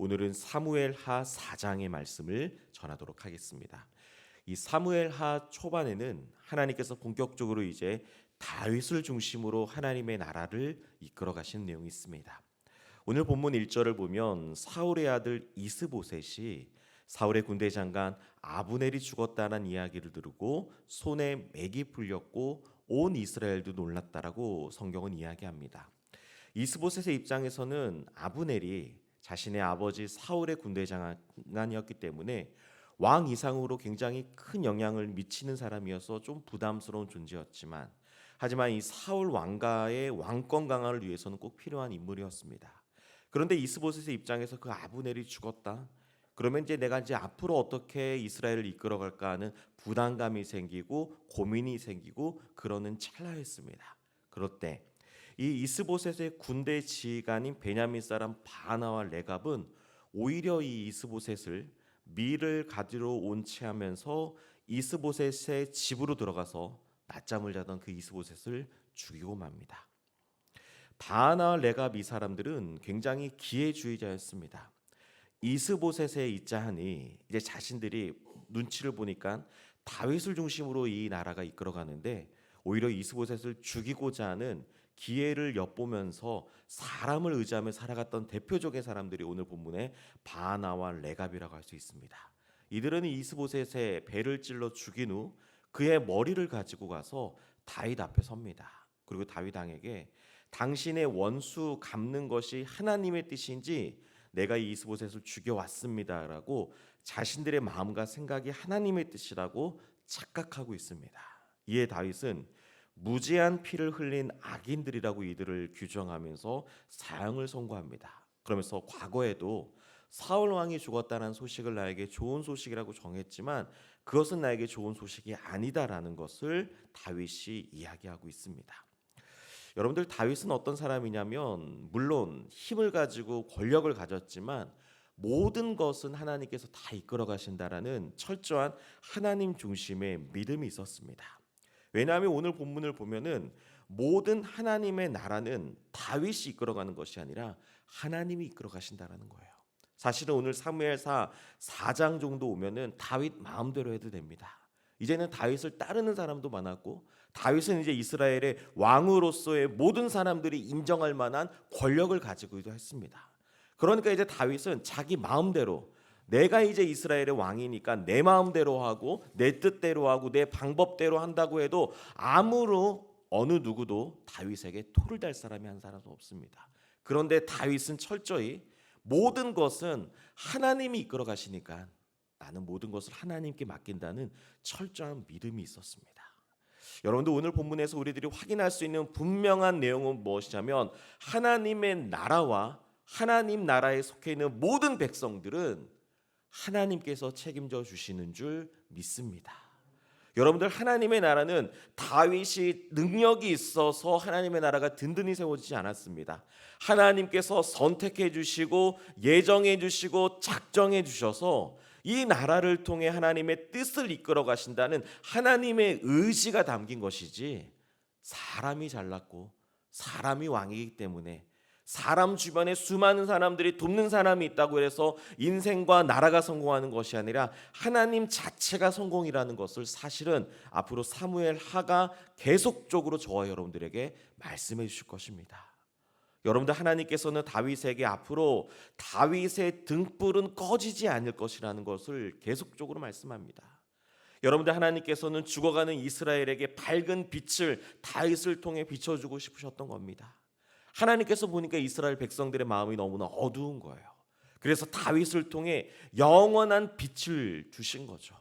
오늘은 사무엘하 4장의 말씀을 전하도록 하겠습니다. 이 사무엘하 초반에는 하나님께서 본격적으로 이제 다윗을 중심으로 하나님의 나라를 이끌어 가시는 내용이 있습니다. 오늘 본문 1절을 보면 사울의 아들 이스보셋이 사울의 군대 장관 아브넬이 죽었다는 이야기를 들고 손에 맥이 풀렸고 온 이스라엘도 놀랐다라고 성경은 이야기합니다. 이스보셋의 입장에서는 아브넬이 자신의 아버지 사울의 군대 장관이었기 때문에 왕 이상으로 굉장히 큰 영향을 미치는 사람이어서 좀 부담스러운 존재였지만, 하지만 이 사울 왕가의 왕권 강화를 위해서는 꼭 필요한 인물이었습니다. 그런데 이스보셋의 입장에서 그 아브넬이 죽었다, 그러면 내가 앞으로 어떻게 이스라엘을 이끌어갈까 하는 부담감이 생기고 고민이 생기고 그러는 찰나였습니다. 그럴 때 이 이스보셋의 군대 지휘관인 베냐민 사람 바나와 레갑은 오히려 이 이스보셋을 밀을 가지러 온 채 하면서 이스보셋의 집으로 들어가서 낮잠을 자던 그 이스보셋을 죽이고 맙니다. 바나와 레갑 이 사람들은 굉장히 기회주의자였습니다. 이스보셋에 있자 하니 이제 자신들이 눈치를 보니까 다윗을 중심으로 이 나라가 이끌어가는데 오히려 이스보셋을 죽이고자 하는 기회를 엿보면서 사람을 의지하며 살아갔던 대표적인 사람들이 오늘 본문에 바나와 레갑이라고 할 수 있습니다. 이들은 이스보셋의 배를 찔러 죽인 후 그의 머리를 가지고 가서 다윗 앞에 섭니다. 그리고 다윗 왕에게 당신의 원수 갚는 것이 하나님의 뜻인지 내가 이 이스보셋을 죽여왔습니다라고 자신들의 마음과 생각이 하나님의 뜻이라고 착각하고 있습니다. 이에 다윗은 무지한 피를 흘린 악인들이라고 이들을 규정하면서 사형을 선고합니다. 그러면서 과거에도 사울 왕이 죽었다는 소식을 나에게 좋은 소식이라고 정했지만 그것은 나에게 좋은 소식이 아니다라는 것을 다윗이 이야기하고 있습니다. 여러분들, 다윗은 어떤 사람이냐면 물론 힘을 가지고 권력을 가졌지만 모든 것은 하나님께서 다 이끌어 가신다라는 철저한 하나님 중심의 믿음이 있었습니다. 왜냐하면 오늘 본문을 보면은 모든 하나님의 나라는 다윗이 이끌어가는 것이 아니라 하나님이 이끌어 가신다라는 거예요. 사실은 오늘 사무엘사 4장 정도 오면은 다윗 마음대로 해도 됩니다. 이제는 다윗을 따르는 사람도 많았고 다윗은 이제 이스라엘의 왕으로서의 모든 사람들이 인정할 만한 권력을 가지고도 했습니다. 그러니까 이제 다윗은 자기 마음대로, 내가 이제 이스라엘의 왕이니까 내 마음대로 하고 내 뜻대로 하고 내 방법대로 한다고 해도 아무로 어느 누구도 다윗에게 토를 달 사람이 한 사람도 없습니다. 그런데 다윗은 철저히 모든 것은 하나님이 이끌어 가시니까 나는 모든 것을 하나님께 맡긴다는 철저한 믿음이 있었습니다. 여러분들, 오늘 본문에서 우리들이 확인할 수 있는 분명한 내용은 무엇이냐면 하나님의 나라와 하나님 나라에 속해 있는 모든 백성들은 하나님께서 책임져 주시는 줄 믿습니다. 여러분들, 하나님의 나라는 다윗이 능력이 있어서 하나님의 나라가 든든히 세워지지 않았습니다. 하나님께서 선택해 주시고 예정해 주시고 작정해 주셔서 이 나라를 통해 하나님의 뜻을 이끌어 가신다는 하나님의 의지가 담긴 것이지, 사람이 잘났고 사람이 왕이기 때문에 사람 주변에 수많은 사람들이 돕는 사람이 있다고 해서 인생과 나라가 성공하는 것이 아니라 하나님 자체가 성공이라는 것을 사실은 앞으로 사무엘하가 계속적으로 저와 여러분들에게 말씀해 주실 것입니다. 여러분들, 하나님께서는 다윗에게 앞으로 다윗의 등불은 꺼지지 않을 것이라는 것을 계속적으로 말씀합니다. 여러분들, 하나님께서는 죽어가는 이스라엘에게 밝은 빛을 다윗을 통해 비춰주고 싶으셨던 겁니다. 하나님께서 보니까 이스라엘 백성들의 마음이 너무나 어두운 거예요. 그래서 다윗을 통해 영원한 빛을 주신 거죠.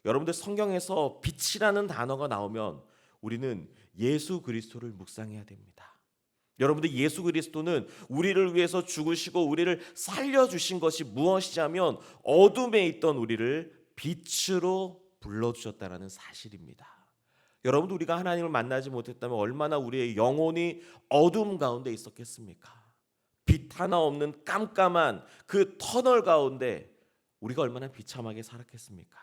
여러분들, 성경에서 빛이라는 단어가 나오면 우리는 예수 그리스도를 묵상해야 됩니다. 여러분들, 예수 그리스도는 우리를 위해서 죽으시고 우리를 살려주신 것이 무엇이냐면 어둠에 있던 우리를 빛으로 불러주셨다는 사실입니다. 여러분들, 우리가 하나님을 만나지 못했다면 얼마나 우리의 영혼이 어둠 가운데 있었겠습니까? 빛 하나 없는 깜깜한 그 터널 가운데 우리가 얼마나 비참하게 살았겠습니까?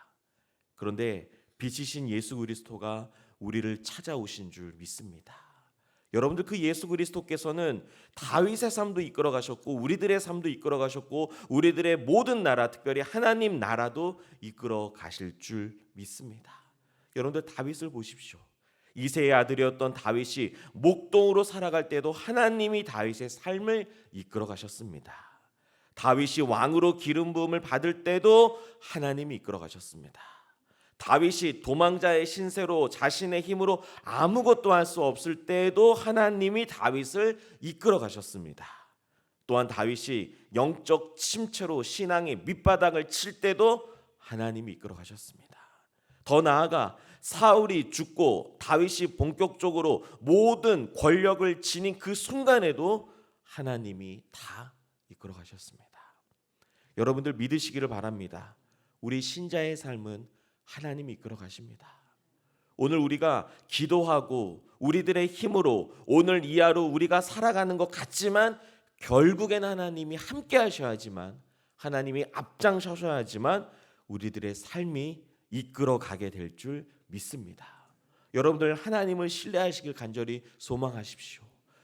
그런데 빛이신 예수 그리스도가 우리를 찾아오신 줄 믿습니다. 여러분들 그 예수 그리스도께서는 다윗의 삶도 이끌어 가셨고 우리들의 삶도 이끌어 가셨고 우리들의 모든 나라 특별히 하나님 나라도 이끌어 가실 줄 믿습니다. 여러분들 다윗을 보십시오. 이새의 아들이었던 다윗이 목동으로 살아갈 때도 하나님이 다윗의 삶을 이끌어 가셨습니다. 다윗이 왕으로 기름 부음을 받을 때도 하나님이 이끌어 가셨습니다. 다윗이 도망자의 신세로 자신의 힘으로 아무것도 할 수 없을 때에도 하나님이 다윗을 이끌어 가셨습니다. 또한 다윗이 영적 침체로 신앙의 밑바닥을 칠 때도 하나님이 이끌어 가셨습니다. 더 나아가 사울이 죽고 다윗이 본격적으로 모든 권력을 지닌 그 순간에도 하나님이 다 이끌어 가셨습니다. 여러분들 믿으시기를 바랍니다. 우리 신자의 삶은 하나님이 이끌어 가십니다. 오늘 우리가 기도하고 우리들의 힘으로 오늘 이 하루 우리가 살아가는 것 같지만 결국엔 하나님이 함께 하셔야지만 하나님이 앞장서셔야지만 우리들의 삶이 이끌어 가게 될 줄 믿습니다. 여러분들 하나님을 신뢰하시길 간절히 소망하십시오.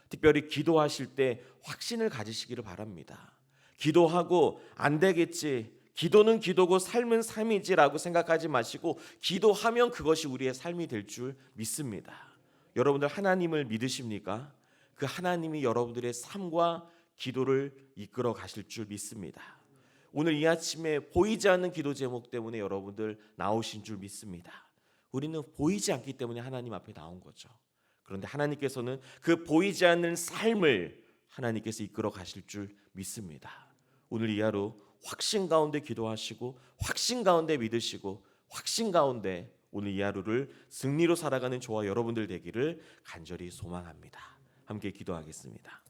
특별히 기도하실 때 확신을 가지시기를 바랍니다. 기도하고 안 되겠지, 기도는 기도고 삶은 삶이지라고 생각하지 마시고 기도하면 그것이 우리의 삶이 될 줄 믿습니다. 여러분들 하나님을 믿으십니까? 그 하나님이 여러분들의 삶과 기도를 이끌어 가실 줄 믿습니다. 오늘 이 아침에 보이지 않는 기도 제목 때문에 여러분들 나오신 줄 믿습니다. 우리는 보이지 않기 때문에 하나님 앞에 나온 거죠. 그런데 하나님께서는 그 보이지 않는 삶을 하나님께서 이끌어 가실 줄 믿습니다. 오늘 이 하루 확신 가운데 기도하시고 확신 가운데 믿으시고 확신 가운데 오늘 이 하루를 승리로 살아가는 저와 여러분들 되기를 간절히 소망합니다. 함께 기도하겠습니다.